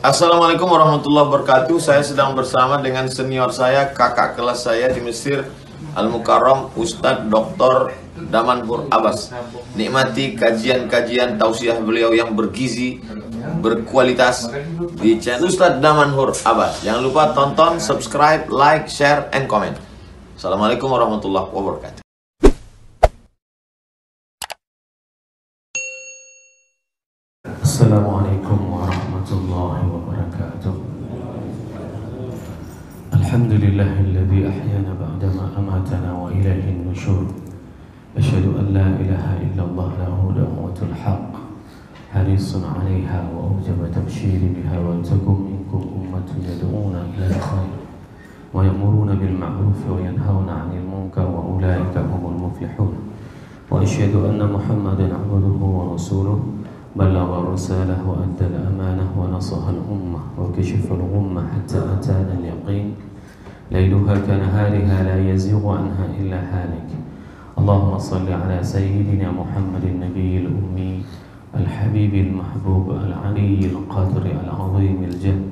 Assalamualaikum warahmatullahi wabarakatuh. Saya sedang bersama dengan senior saya, kakak kelas saya di Mesir, Al-Mukarram, Ustadz Dr. Damanhur Abbas. Nikmati kajian-kajian tausiah beliau yang bergizi, berkualitas di channel Ustadz Damanhur Abbas. Jangan lupa tonton, subscribe, like, share, and comment. Assalamualaikum warahmatullahi wabarakatuh. Assalamualaikum warahmatullahi wabarakatuh. Alhamdulillahilladzi ahyana ba'dama amatana wa ilaihin nusyur. Asyhadu an la ilaha illallah lahu da'watul haqq. Harisun 'alaiha wa awjaba tabsyiri biha wa takum minkum ummatun yad'una ila al-khair wa ya'muruna bil ma'ruf wa yanhauna 'anil munkar wa ulaika humul muflihun. Wa asyhadu anna Muhammadan 'abduhu wa rasuluhu بلغ الرسالة وأدى الأمانة ونصح الأمة وكشف الغمة حتى أتانا اليقين ليلها كنهارها لا يزيغ عنها إلا هالك. اللهم صل على سيدنا محمد النبي الأمي الحبيب المحبوب العلي القدر العظيم الجد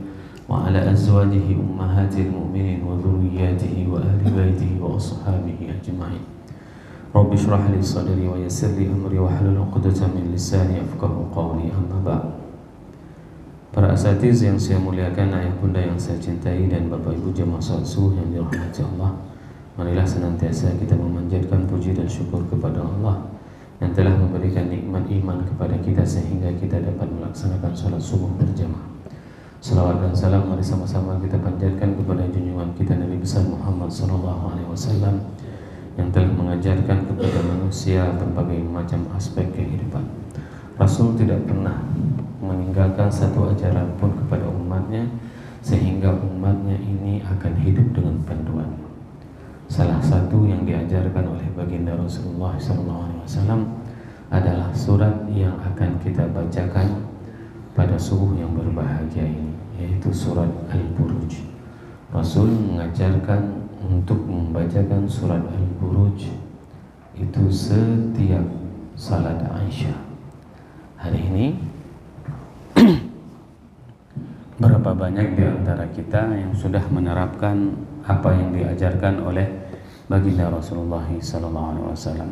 وعلى أزواجه أمهات المؤمنين وذرياته وأهل بيته وأصحابه أجمعين. Rabbi shrah li sadri wa yassir li amri wa hlul 'uqdatam min lisani yafqahu qawli. Amma ba'd. Para asatiz yang saya muliakan, ayah bunda yang saya cintai, dan bapak ibu jemaah salat subuh yang dirahmati Allah, marilah senantiasa kita memanjatkan puji dan syukur kepada Allah yang telah memberikan nikmat iman kepada kita sehingga kita dapat melaksanakan salat subuh berjamaah. Salawat dan salam mari sama-sama kita panjatkan kepada junjungan kita Nabi besar Muhammad SAW yang telah mengajarkan kepada manusia berbagai macam aspek kehidupan. Rasul tidak pernah meninggalkan satu ajaran pun kepada umatnya sehingga umatnya ini akan hidup dengan panduan. Salah satu yang diajarkan oleh baginda Rasulullah SAW adalah surat yang akan kita bacakan pada subuh yang berbahagia ini, yaitu surat Al-Buruj. Rasul mengajarkan untuk membacakan surat Al-Buruj itu setiap salat Aisyah. Hari ini berapa banyak di antara kita yang sudah menerapkan apa yang diajarkan oleh baginda Rasulullah SAW?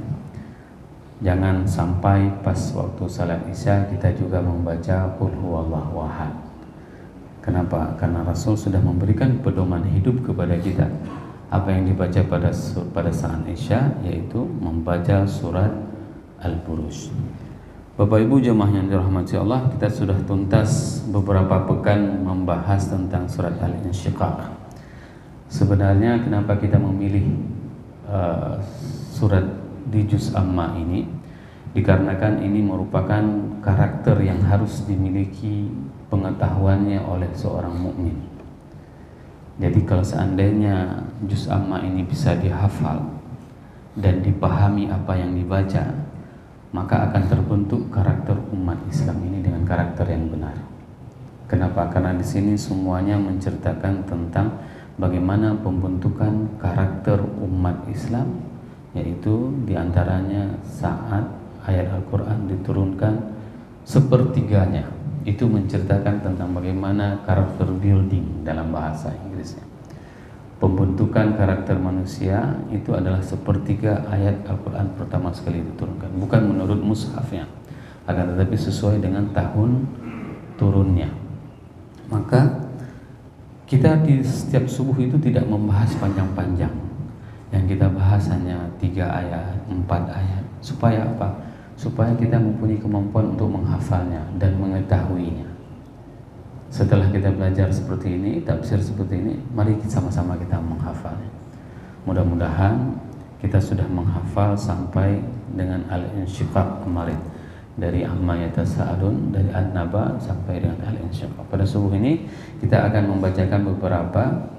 Jangan sampai pas waktu salat Isya kita juga membaca Qul huwallahu ahad. Kenapa? Karena Rasul sudah memberikan pedoman hidup kepada kita. Apa yang dibaca pada saat Isya, yaitu membaca surat Al-Buruj. Bapak Ibu jemaah yang dirahmati Allah, kita sudah tuntas beberapa pekan membahas tentang surat Al-Insyiqaq. Sebenarnya kenapa kita memilih surat di juz amma ini? Dikarenakan ini merupakan karakter yang harus dimiliki pengetahuannya oleh seorang mukmin. Jadi kalau seandainya juz amma ini bisa dihafal dan dipahami apa yang dibaca, maka akan terbentuk karakter umat Islam ini dengan karakter yang benar. Kenapa? Karena di sini semuanya menceritakan tentang bagaimana pembentukan karakter umat Islam, yaitu diantaranya saat ayat Al-Quran diturunkan sepertiganya. Itu menceritakan tentang bagaimana karakter building dalam bahasa Inggrisnya. Pembentukan karakter manusia itu adalah sepertiga ayat Al-Quran pertama sekali diturunkan. Bukan menurut mushafnya, akan tetapi sesuai dengan tahun turunnya. Maka kita di setiap subuh itu tidak membahas panjang-panjang. Yang kita bahas hanya 3 ayat, 4 ayat. Supaya apa? Supaya kita mempunyai kemampuan untuk menghafalnya dan mengetahuinya. Setelah kita belajar seperti ini, tafsir seperti ini, mari sama-sama kita menghafalnya. Mudah-mudahan kita sudah menghafal sampai dengan Al-Insyiqaq kemarin, dari Amma Yatasa'alun, dari An-Naba sampai dengan Al-Insyiqaq. Pada subuh ini kita akan membacakan beberapa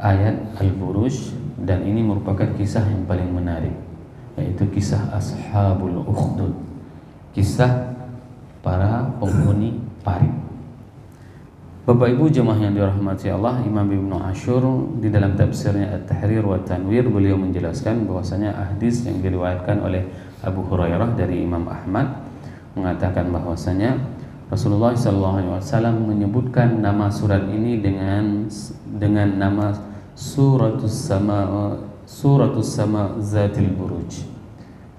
ayat Al-Buruj, dan ini merupakan kisah yang paling menarik, yaitu kisah Ashabul Ukhdud, kisah para penghuni parit. Bapak Ibu jemaah yang dirahmati Allah, Imam Ibnu Ashur di dalam tafsirnya At-Tahrir wa Tanwir, beliau menjelaskan bahwasanya hadis yang diriwayatkan oleh Abu Hurairah dari Imam Ahmad mengatakan bahwasanya Rasulullah SAW menyebutkan nama surat ini dengan nama Suratus Sama Zatil Buruj.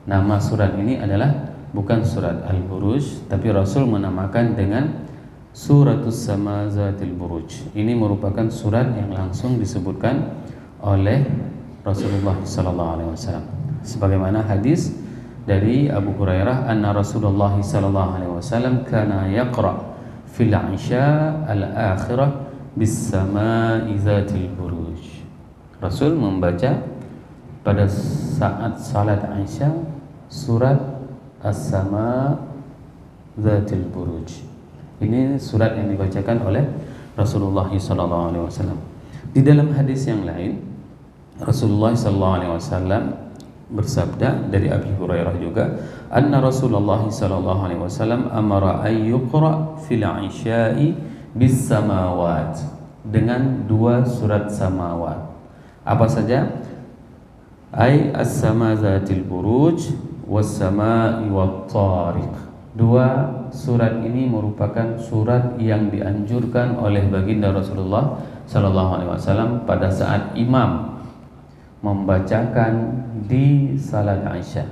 Nama surat ini adalah bukan surat Al-Buruj, tapi Rasul menamakan dengan Suratus Sama Zatil Buruj. Ini merupakan surat yang langsung disebutkan oleh Rasulullah SAW. Sebagaimana hadis dari Abu Hurairah, anna Rasulullah SAW kana yaqra fil 'isya al-akhirah bis sama'i zatil buruj. Rasul membaca pada saat salat Isya surat As-Sama Zatil Buruj. Ini surat yang dibacakan oleh Rasulullah SAW. Di dalam hadis yang lain, Rasulullah SAW bersabda dari Abi Hurairah juga, anna Rasulullah SAW amara an yuqra fil 'isya'i bis samawat, dengan 2 surat samawat. Apa saja? Ay as-sama zatil buruj was sama'i wat tariq. 2 surat ini merupakan surat yang dianjurkan oleh baginda Rasulullah SAW pada saat imam membacakan di salat Isya.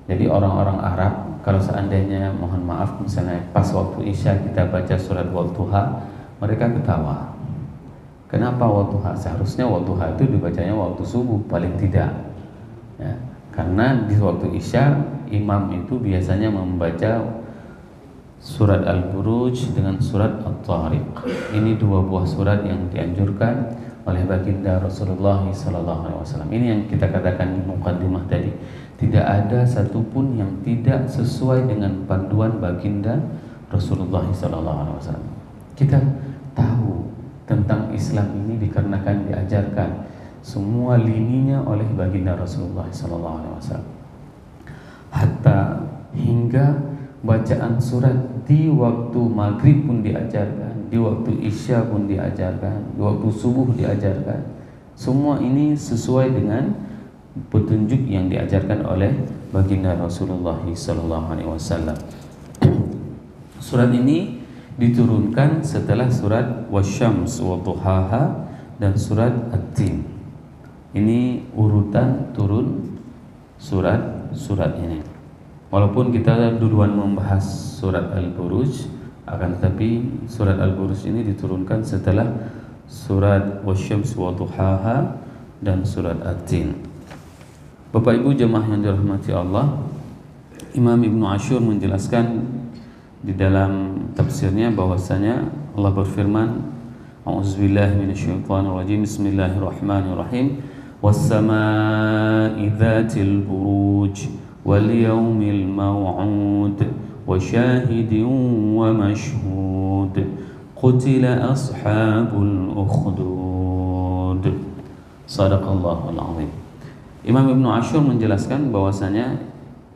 Jadi orang-orang Arab kalau seandainya, mohon maaf, misalnya pas waktu Isya kita baca surat Wadduha, mereka ketawa. Kenapa Wadduha? Seharusnya Wadduha itu dibacanya waktu subuh paling tidak, ya, karena di waktu Isya imam itu biasanya membaca surat Al-Buruj dengan surat At-Tariq. Ini 2 buah surat yang dianjurkan oleh baginda Rasulullah SAW. Ini yang kita katakan di muqaddimah tadi, tidak ada satupun yang tidak sesuai dengan panduan baginda Rasulullah SAW. Kita tahu tentang Islam ini dikarenakan diajarkan semua lininya oleh baginda Rasulullah SAW. Hatta hingga bacaan surat di waktu maghrib pun diajarkan, di waktu isya pun diajarkan, di waktu subuh diajarkan. Semua ini sesuai dengan petunjuk yang diajarkan oleh baginda Rasulullah SAW. Surat ini diturunkan setelah surat Wasyams wa Duhaha dan surat At-Tin. Ini urutan turun surat ini. Walaupun kita duluan membahas surat Al-Buruj, akan tetapi surat Al-Buruj ini diturunkan setelah surat Wasyams wa Duhaha dan surat At-Tin. Bapak Ibu jemaah yang dirahmati Allah, Imam Ibnu Ashur menjelaskan di dalam tafsirnya bahwasanya Allah berfirman, A'udzubillahi minasyaitonirrajim, Bismillahirrahmanirrahim, Was-samaa'i dzatil buruj wal yaumil maw'ud wa syahidin wa mashhud qutila ashabul ukhdud. Shadaqallahul azim. Imam Ibnu Ashur menjelaskan bahwasanya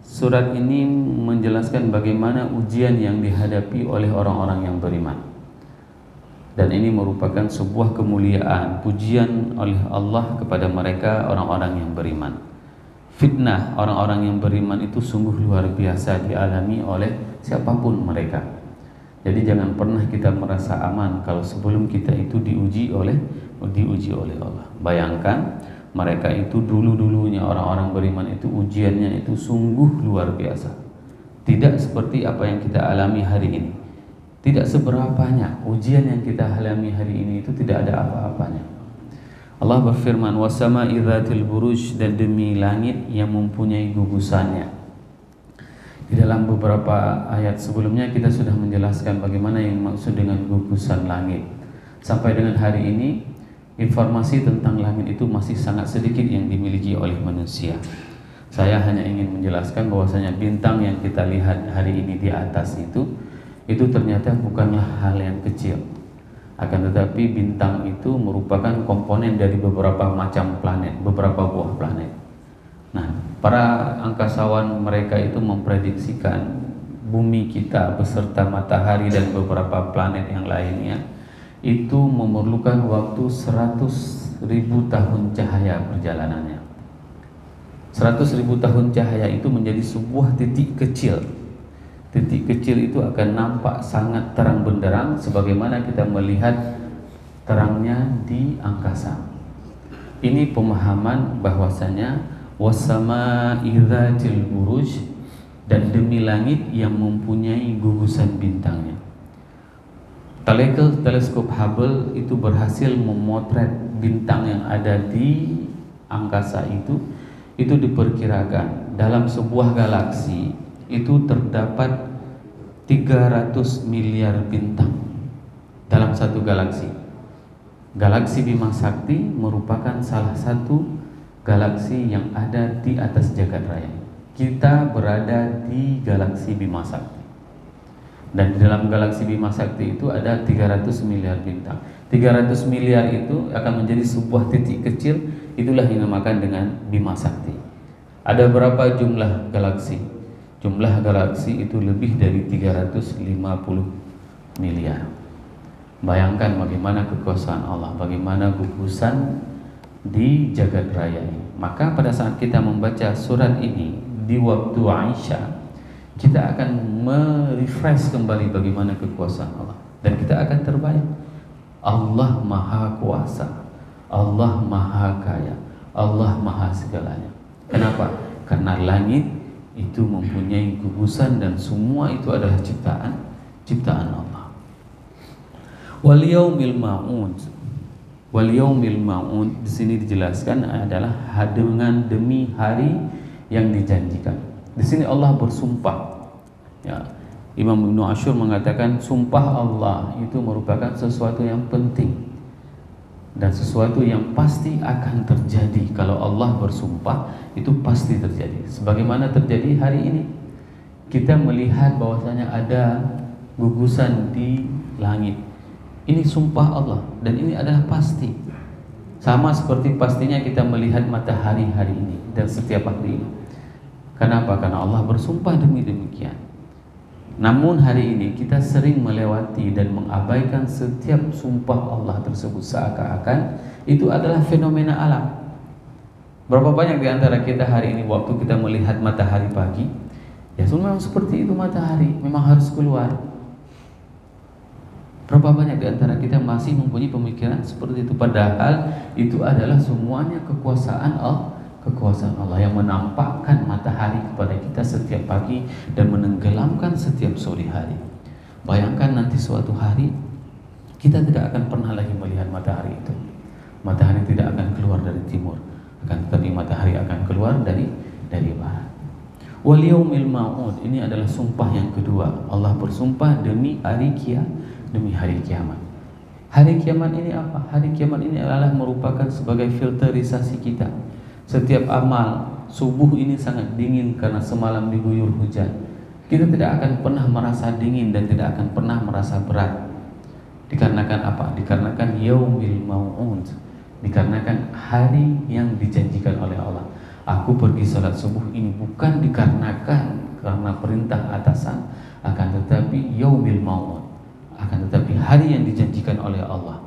surat ini menjelaskan bagaimana ujian yang dihadapi oleh orang-orang yang beriman. Dan ini merupakan sebuah kemuliaan, pujian oleh Allah kepada mereka orang-orang yang beriman. Fitnah orang-orang yang beriman itu sungguh luar biasa dialami oleh siapapun mereka. Jadi jangan pernah kita merasa aman kalau sebelum kita itu diuji oleh Allah. Bayangkan mereka itu dulu-dulunya orang-orang beriman itu ujiannya itu sungguh luar biasa. Tidak seperti apa yang kita alami hari ini. Tidak seberapanya ujian yang kita alami hari ini itu tidak ada apa-apanya. Allah berfirman, wasama'i dzatil buruj, dan demi langit yang mempunyai gugusannya. Di dalam beberapa ayat sebelumnya kita sudah menjelaskan bagaimana yang maksud dengan gugusan langit. Sampai dengan hari ini informasi tentang langit itu masih sangat sedikit yang dimiliki oleh manusia. Saya hanya ingin menjelaskan bahwasanya bintang yang kita lihat hari ini di atas itu ternyata bukanlah hal yang kecil. Akan tetapi bintang itu merupakan komponen dari beberapa macam planet, beberapa buah planet. Nah, para angkasawan mereka itu memprediksikan bumi kita beserta matahari dan beberapa planet yang lainnya itu memerlukan waktu 100.000 tahun cahaya perjalanannya. 100.000 tahun cahaya itu menjadi sebuah titik kecil Titik kecil itu akan nampak sangat terang benderang sebagaimana kita melihat terangnya di angkasa. Ini pemahaman bahwasanya wasama'i dzatil buruj, dan demi langit yang mempunyai gugusan bintangnya. Teleskop Hubble itu berhasil memotret bintang yang ada di angkasa itu diperkirakan dalam sebuah galaksi itu terdapat 300 miliar bintang dalam satu galaksi. Galaksi Bima Sakti merupakan salah satu galaksi yang ada di atas jagat raya. Kita berada di galaksi Bima Sakti. Dan di dalam galaksi Bima Sakti itu ada 300 miliar bintang. 300 miliar itu akan menjadi sebuah titik kecil, itulah yang dinamakan dengan Bima Sakti. Ada berapa jumlah galaksi? Jumlah galaksi itu lebih dari 350 miliar. Bayangkan bagaimana kekuasaan Allah, bagaimana gugusan di jagat raya ini. Maka pada saat kita membaca surat ini di waktu Aisyah, kita akan merefresh kembali bagaimana kekuasaan Allah, dan kita akan terbayang Allah Maha Kuasa, Allah Maha Kaya, Allah Maha segalanya. Kenapa? Karena langit itu mempunyai gugusan dan semua itu adalah ciptaan Allah. Wal yaumil ma'ud. Wal yaumil ma'ud di sini dijelaskan adalah dengan demi hari yang dijanjikan. Di sini Allah bersumpah. Ya, Imam Ibnu Ashur mengatakan sumpah Allah itu merupakan sesuatu yang penting dan sesuatu yang pasti akan terjadi. Kalau Allah bersumpah itu pasti terjadi. Sebagaimana terjadi hari ini, kita melihat bahwasanya ada gugusan di langit. Ini sumpah Allah dan ini adalah pasti. Sama seperti pastinya kita melihat matahari hari ini dan setiap hari ini. Kenapa? Karena Allah bersumpah demikian. Namun hari ini kita sering melewati dan mengabaikan setiap sumpah Allah tersebut, seakan-akan itu adalah fenomena alam. Berapa banyak di antara kita hari ini waktu kita melihat matahari pagi, ya memang seperti itu matahari, memang harus keluar. Berapa banyak di antara kita masih mempunyai pemikiran seperti itu, padahal itu adalah semuanya kekuasaan Allah yang menampakkan matahari kepada kita setiap pagi dan menenggelamkan setiap sore hari. Bayangkan nanti suatu hari kita tidak akan pernah lagi melihat matahari itu. Matahari tidak akan keluar dari timur, akan tetapi matahari akan keluar dari barat. Wal yaumil ma'ud, ini adalah sumpah yang kedua. Allah bersumpah demi hari kiamat. Hari kiamat ini apa? Hari kiamat ini adalah merupakan sebagai filterisasi kita. Setiap amal, subuh ini sangat dingin karena semalam diguyur hujan. Kita tidak akan pernah merasa dingin dan tidak akan pernah merasa berat. Dikarenakan apa? Dikarenakan yaumil mau'ud, dikarenakan hari yang dijanjikan oleh Allah. Aku pergi salat subuh ini bukan dikarenakan karena perintah atasan, akan tetapi yaumil mau'ud, akan tetapi hari yang dijanjikan oleh Allah.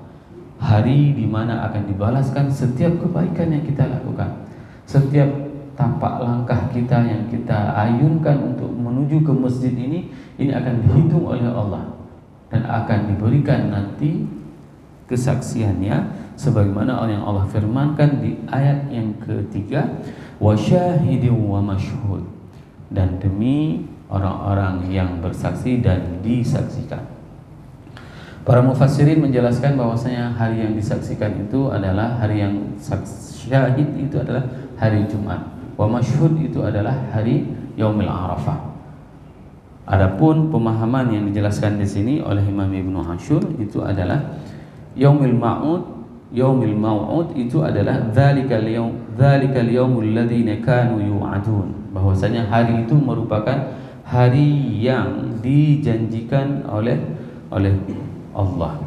Hari di mana akan dibalaskan setiap kebaikan yang kita lakukan. Setiap tapak langkah kita yang kita ayunkan untuk menuju ke masjid ini akan dihitung oleh Allah dan akan diberikan nanti kesaksiannya sebagaimana yang Allah firmankan di ayat yang ketiga, wa syahidin wa masyhud, dan demi orang-orang yang bersaksi dan disaksikan. Para mufassirin menjelaskan bahwasanya hari yang disaksikan itu adalah hari yang syahid itu adalah hari Jumat. Wa masyhud itu adalah hari Yaumil Arafah. Adapun pemahaman yang dijelaskan di sini oleh Imam Ibnu Ashur itu adalah Yaumil Mau'ud itu adalah dzalikal yaumul ladzina kanu yu'adun. Bahwasanya hari itu merupakan hari yang dijanjikan oleh Allah.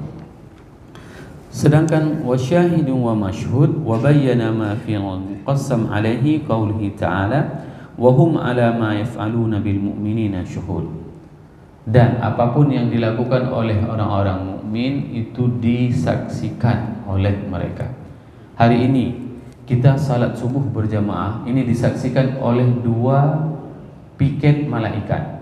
Sedangkan wasyahidun wa masyhud wa bayyana ma fi al-muqassam alaihi qawlihi ta'ala wa hum ala ma yaf'aluna bil mu'minina syuhud. Dan apapun yang dilakukan oleh orang-orang mukmin itu disaksikan oleh mereka. Hari ini kita salat subuh berjamaah, ini disaksikan oleh 2 piket malaikat.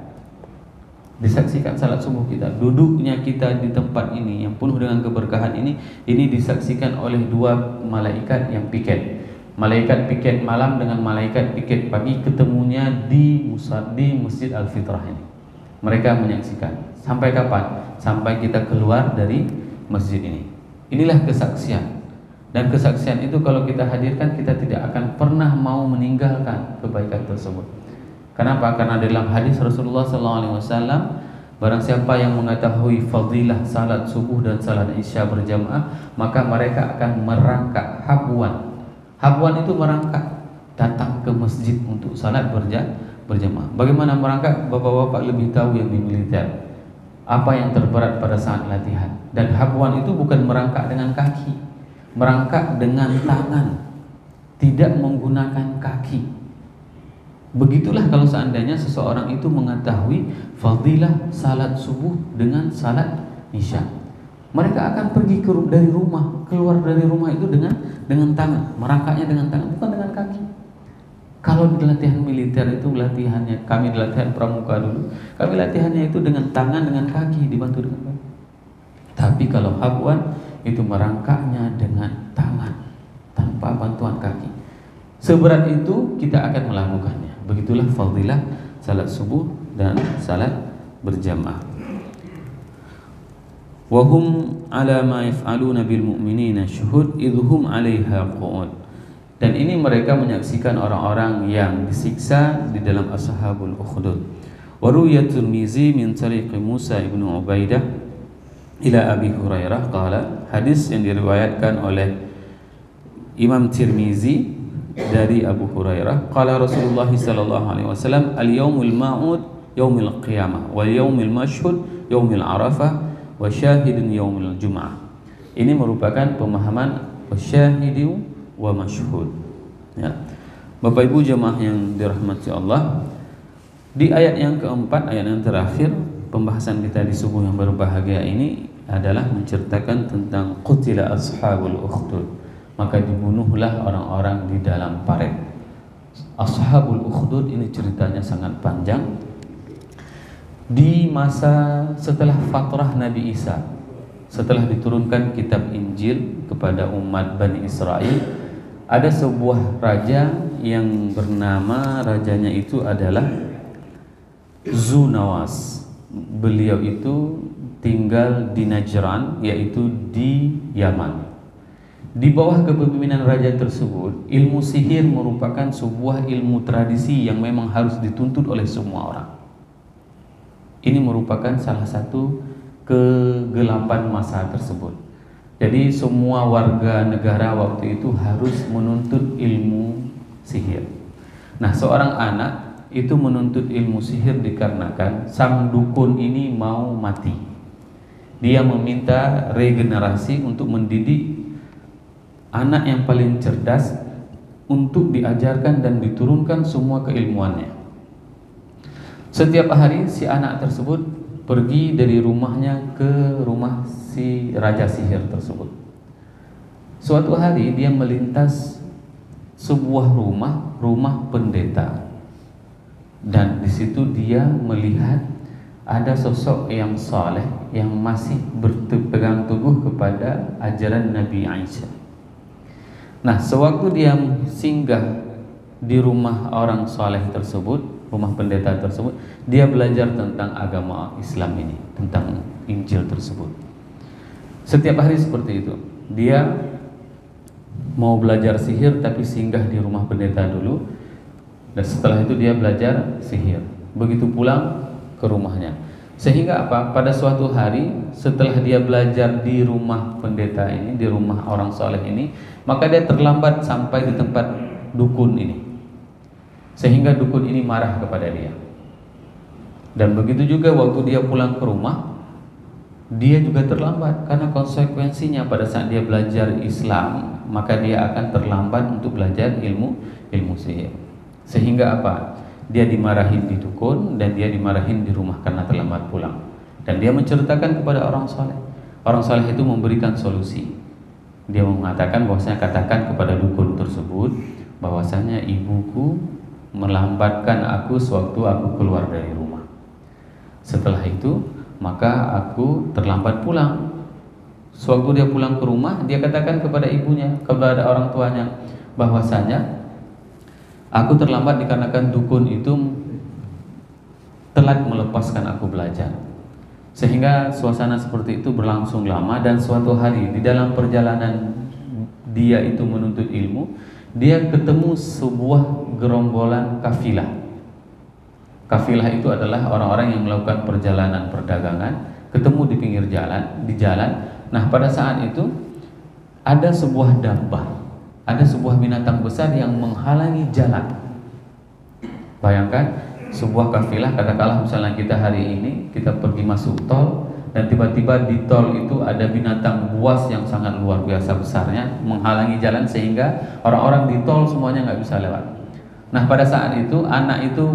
Disaksikan salat subuh kita, duduknya kita di tempat ini yang penuh dengan keberkahan ini disaksikan oleh dua malaikat yang piket. Malaikat piket malam dengan malaikat piket pagi ketemunya di Masjid Al-Fitrah ini. Mereka menyaksikan. Sampai kapan? Sampai kita keluar dari masjid ini. Inilah kesaksian. Dan kesaksian itu kalau kita hadirkan, kita tidak akan pernah mau meninggalkan kebaikan tersebut. Kenapa? Karena dalam hadis Rasulullah SAW, barang siapa yang mengetahui fadilah salat subuh dan salat isya berjamaah, maka mereka akan merangkak habwan. Habwan itu merangkak, datang ke masjid untuk salat berjamaah. Bagaimana merangkak? Bapak-bapak lebih tahu yang di militer. Apa yang terberat pada saat latihan. Dan habwan itu bukan merangkak dengan kaki, merangkak dengan tangan, tidak menggunakan kaki. Begitulah kalau seandainya seseorang itu mengetahui fadilah salat subuh dengan salat isya, mereka akan pergi dari rumah, keluar dari rumah itu dengan tangan, merangkaknya dengan tangan, bukan dengan kaki. Kalau di latihan militer itu latihannya, kami di latihan pramuka dulu, kami latihannya itu dengan tangan, dengan kaki, dibantu dengan kaki. Tapi kalau habwan itu merangkaknya dengan tangan, tanpa bantuan kaki. Seberat itu kita akan melakukannya. Begitulah fadilah salat subuh dan salat berjamaah. Wa hum ala ma yaf'aluna bil mu'minina syuhud idhum 'alaiha qu'ud. Dan ini mereka menyaksikan orang-orang yang disiksa di dalam Ashabul Ukhdud. Wa ruwiya Tirmizi min tariq Musa ibn Ubaidah ila Abi Hurairah qala, hadis yang diriwayatkan oleh Imam Tirmizi dari Abu Hurairah, qala Rasulullah sallallahu alaihi wasallam, al-yaumul ma'ud yaumil qiyamah wal yaumil mashhud yaumil arafah wa syahidun yaumil jum'ah. Ini merupakan pemahaman wasyahidu wa mashhud. Ya. Bapak Ibu jemaah yang dirahmati Allah, di ayat yang keempat, ayat yang terakhir pembahasan kita di subuh yang berbahagia ini adalah menceritakan tentang qutila ashabul ukhdud. Maka dibunuhlah orang-orang di dalam paret. Ashabul Ukhdud ini ceritanya sangat panjang. Di masa setelah fatrah Nabi Isa, setelah diturunkan kitab Injil kepada umat Bani Israel, ada sebuah raja yang bernama, rajanya itu adalah Zunawas. Beliau itu tinggal di Najran, yaitu di Yaman. Di bawah kepemimpinan raja tersebut, ilmu sihir merupakan sebuah ilmu tradisi yang memang harus dituntut oleh semua orang. Ini merupakan salah satu kegelapan masa tersebut. Jadi semua warga negara waktu itu harus menuntut ilmu sihir. Nah, seorang anak itu menuntut ilmu sihir dikarenakan sang dukun ini mau mati. Dia meminta regenerasi untuk mendidik anak yang paling cerdas untuk diajarkan dan diturunkan semua keilmuannya. Setiap hari si anak tersebut pergi dari rumahnya ke rumah si raja sihir tersebut. Suatu hari dia melintas sebuah rumah pendeta, dan di situ dia melihat ada sosok yang saleh yang masih berpegang teguh kepada ajaran Nabi Isa. Nah, sewaktu dia singgah di rumah orang saleh tersebut, rumah pendeta tersebut, dia belajar tentang agama Islam ini, tentang Injil tersebut. Setiap hari seperti itu. Dia mau belajar sihir tapi singgah di rumah pendeta dulu, dan setelah itu dia belajar sihir. Begitu pulang ke rumahnya. Sehingga apa? Pada suatu hari setelah dia belajar di rumah pendeta ini, di rumah orang saleh ini, maka dia terlambat sampai di tempat dukun ini. Sehingga dukun ini marah kepada dia. Dan begitu juga waktu dia pulang ke rumah, dia juga terlambat, karena konsekuensinya pada saat dia belajar Islam, maka dia akan terlambat untuk belajar ilmu sihir. Sehingga apa? Dia dimarahin di dukun dan dia dimarahin di rumah karena terlambat pulang. Dan dia menceritakan kepada orang saleh. Orang saleh itu memberikan solusi. Dia mengatakan bahwasanya, katakan kepada dukun tersebut bahwasanya ibuku melambatkan aku sewaktu aku keluar dari rumah. Setelah itu maka aku terlambat pulang. Sewaktu dia pulang ke rumah, dia katakan kepada ibunya, kepada orang tuanya, bahwasanya aku terlambat dikarenakan dukun itu telat melepaskan aku belajar. Sehingga suasana seperti itu berlangsung lama, dan suatu hari di dalam perjalanan dia itu menuntut ilmu, dia ketemu sebuah gerombolan kafilah. Kafilah itu adalah orang-orang yang melakukan perjalanan perdagangan, ketemu di pinggir jalan, di jalan. Nah, pada saat itu ada sebuah dabbah, ada sebuah binatang besar yang menghalangi jalan. Bayangkan sebuah kafilah, katakanlah misalnya kita hari ini kita pergi masuk tol, dan tiba-tiba di tol itu ada binatang buas yang sangat luar biasa besarnya menghalangi jalan sehingga orang-orang di tol semuanya nggak bisa lewat. Nah, pada saat itu anak itu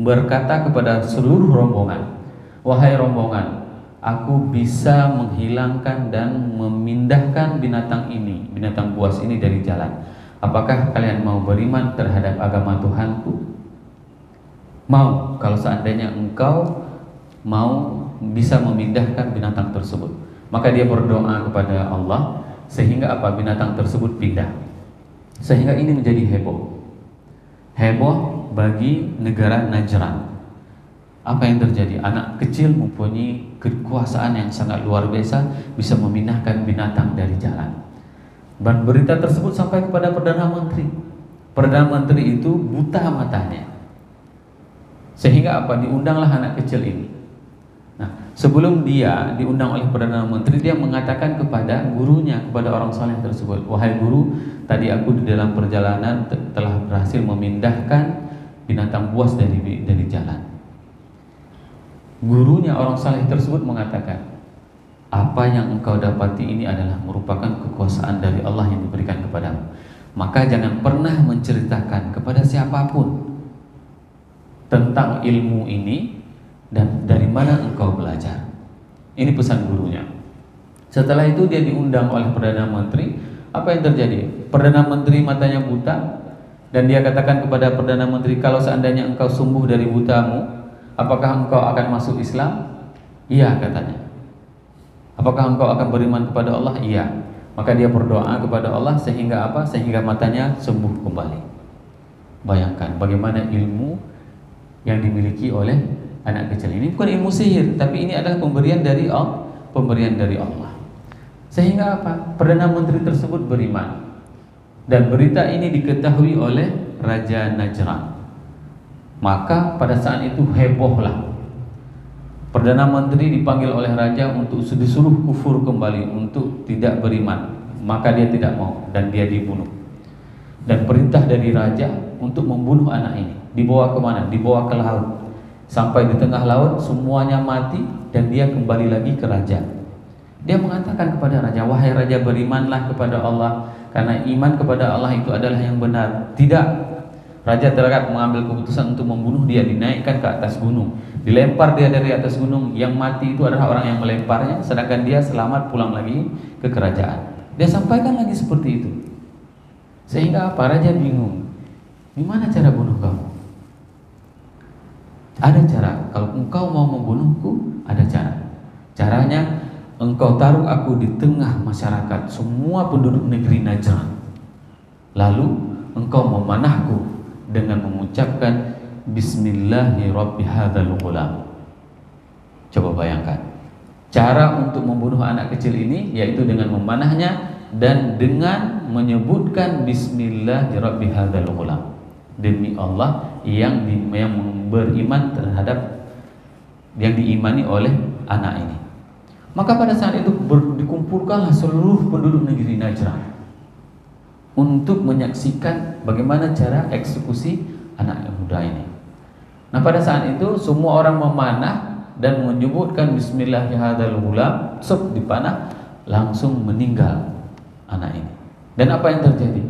berkata kepada seluruh rombongan, wahai rombongan, aku bisa menghilangkan dan memindahkan binatang ini, binatang buas ini dari jalan. Apakah kalian mau beriman terhadap agama Tuhanku? Mau, kalau seandainya engkau mau bisa memindahkan binatang tersebut. Maka dia berdoa kepada Allah sehingga apa, binatang tersebut pindah. Sehingga ini menjadi heboh. Heboh bagi negara Najran. Apa yang terjadi? Anak kecil mempunyai kekuasaan yang sangat luar biasa, bisa memindahkan binatang dari jalan. Dan berita tersebut sampai kepada Perdana Menteri. Perdana Menteri itu buta matanya. Sehingga apa? Diundanglah anak kecil ini. Nah, sebelum dia diundang oleh Perdana Menteri, dia mengatakan kepada gurunya, kepada orang saleh tersebut, wahai guru, tadi aku di dalam perjalanan telah berhasil memindahkan binatang buas dari jalan. Gurunya orang saleh tersebut mengatakan, apa yang engkau dapati ini adalah merupakan kekuasaan dari Allah yang diberikan kepadamu. Maka jangan pernah menceritakan kepada siapapun tentang ilmu ini dan dari mana engkau belajar. Ini pesan gurunya. Setelah itu dia diundang oleh Perdana Menteri. Apa yang terjadi? Perdana Menteri matanya buta, dan dia katakan kepada Perdana Menteri, kalau seandainya engkau sembuh dari butamu, apakah engkau akan masuk Islam? Iya, katanya. Apakah engkau akan beriman kepada Allah? Iya. Maka dia berdoa kepada Allah sehingga apa? Sehingga matanya sembuh kembali. Bayangkan bagaimana ilmu yang dimiliki oleh anak kecil ini. Bukan ilmu sihir, tapi ini adalah pemberian dari Allah. Sehingga apa? Perdana Menteri tersebut beriman. Dan berita ini diketahui oleh Raja Najran. Maka pada saat itu hebohlah. Perdana Menteri dipanggil oleh raja untuk disuruh kufur kembali, untuk tidak beriman. Maka dia tidak mau dan dia dibunuh. Dan perintah dari raja untuk membunuh anak ini. Dibawa kemana? Dibawa ke laut. Sampai di tengah laut semuanya mati dan dia kembali lagi ke raja. Dia mengatakan kepada raja, wahai raja, berimanlah kepada Allah, karena iman kepada Allah itu adalah yang benar. Tidak. Raja terdekat mengambil keputusan untuk membunuh dia, dinaikkan ke atas gunung, dilempar dia dari atas gunung. Yang mati itu adalah orang yang melemparnya, sedangkan dia selamat pulang lagi ke kerajaan. Dia sampaikan lagi seperti itu. Sehingga apa? Raja bingung. Gimana cara bunuh kamu? Ada cara. Kalau engkau mau membunuhku, ada cara. Caranya, engkau taruh aku di tengah masyarakat, semua penduduk negeri Najran. Lalu engkau memanahku dengan mengucapkan Bismillahirrahmanirrahim. Coba bayangkan. Cara untuk membunuh anak kecil ini yaitu dengan memanahnya dan dengan menyebutkan Bismillahirrahmanirrahim. Demi Allah yang beriman terhadap yang diimani oleh anak ini. Maka pada saat itu dikumpulkanlah seluruh penduduk negeri Najran untuk menyaksikan bagaimana cara eksekusi anak muda ini. Nah, pada saat itu semua orang memanah dan menyebutkan Bismillahirrahmanirrahim, dipanah, langsung meninggal anak ini. Dan apa yang terjadi?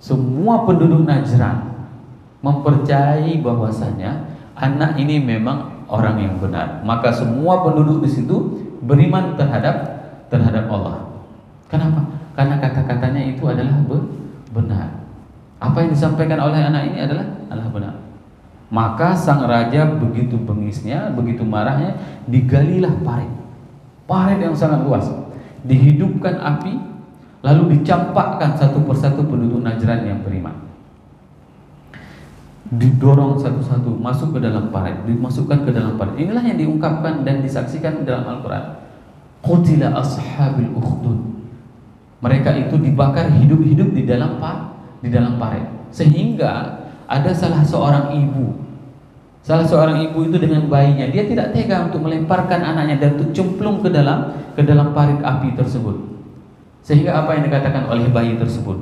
Semua penduduk Najran mempercayai bahwasanya anak ini memang orang yang benar. Maka semua penduduk di situ beriman terhadap Allah. Kenapa? Karena kata-katanya itu adalah benar. Apa yang disampaikan oleh anak ini adalah benar. Maka sang raja begitu bengisnya, begitu marahnya, digalilah parit yang sangat luas, dihidupkan api, lalu dicampakkan satu persatu penduduk Najran yang beriman. Didorong satu-satu masuk ke dalam parit, dimasukkan ke dalam parit. Inilah yang diungkapkan dan disaksikan dalam Al-Quran. Qutila ashabil ukhdud. Mereka itu dibakar hidup-hidup di dalam parit. Sehingga ada salah seorang ibu itu dengan bayinya, dia tidak tega untuk melemparkan anaknya dan untuk cemplung ke dalam parit api tersebut. Sehingga apa yang dikatakan oleh bayi tersebut?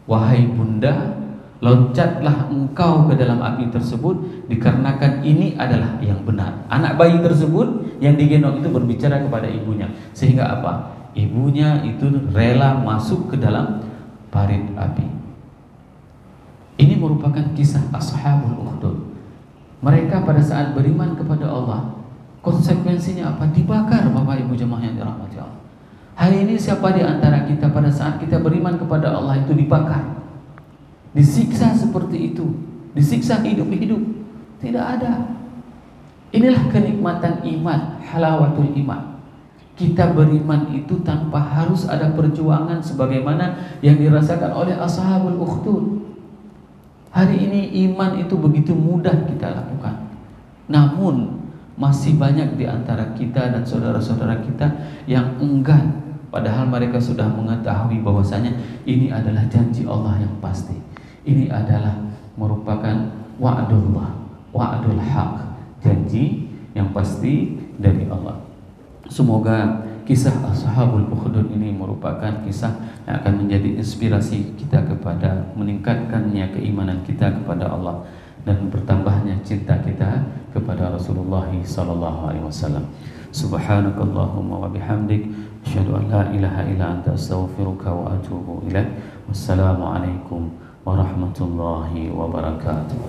Wahai bunda, loncatlah engkau ke dalam api tersebut, dikarenakan ini adalah yang benar. Anak bayi tersebut yang digendong itu berbicara kepada ibunya. Sehingga apa? Ibunya itu rela masuk ke dalam parit api. Ini merupakan kisah ashabul ukhdud. Mereka pada saat beriman kepada Allah, konsekuensinya apa? Dibakar, Bapak Ibu jemaah yang dirahmati Allah. Hari ini siapa di antara kita pada saat kita beriman kepada Allah itu dibakar, disiksa seperti itu, disiksa hidup-hidup? Tidak ada. Inilah kenikmatan iman, halawatul iman. Kita beriman itu tanpa harus ada perjuangan sebagaimana yang dirasakan oleh ashabul ukhdud. Hari ini iman itu begitu mudah kita lakukan. Namun masih banyak di antara kita dan saudara-saudara kita yang enggan, padahal mereka sudah mengetahui bahwasanya ini adalah janji Allah yang pasti. Ini adalah merupakan wa'dullah, wa'dul haq, janji yang pasti dari Allah. Semoga kisah ashabul ukhdud ini merupakan kisah yang akan menjadi inspirasi kita kepada meningkatkannya keimanan kita kepada Allah dan bertambahnya cinta kita kepada Rasulullah sallallahu alaihi wasallam. Subhanakallahumma wa bihamdik, asyhadu an la ilaha illa anta, astaghfiruka wa atubu ilaik. Wassalamu alaikum warahmatullahi wabarakatuh.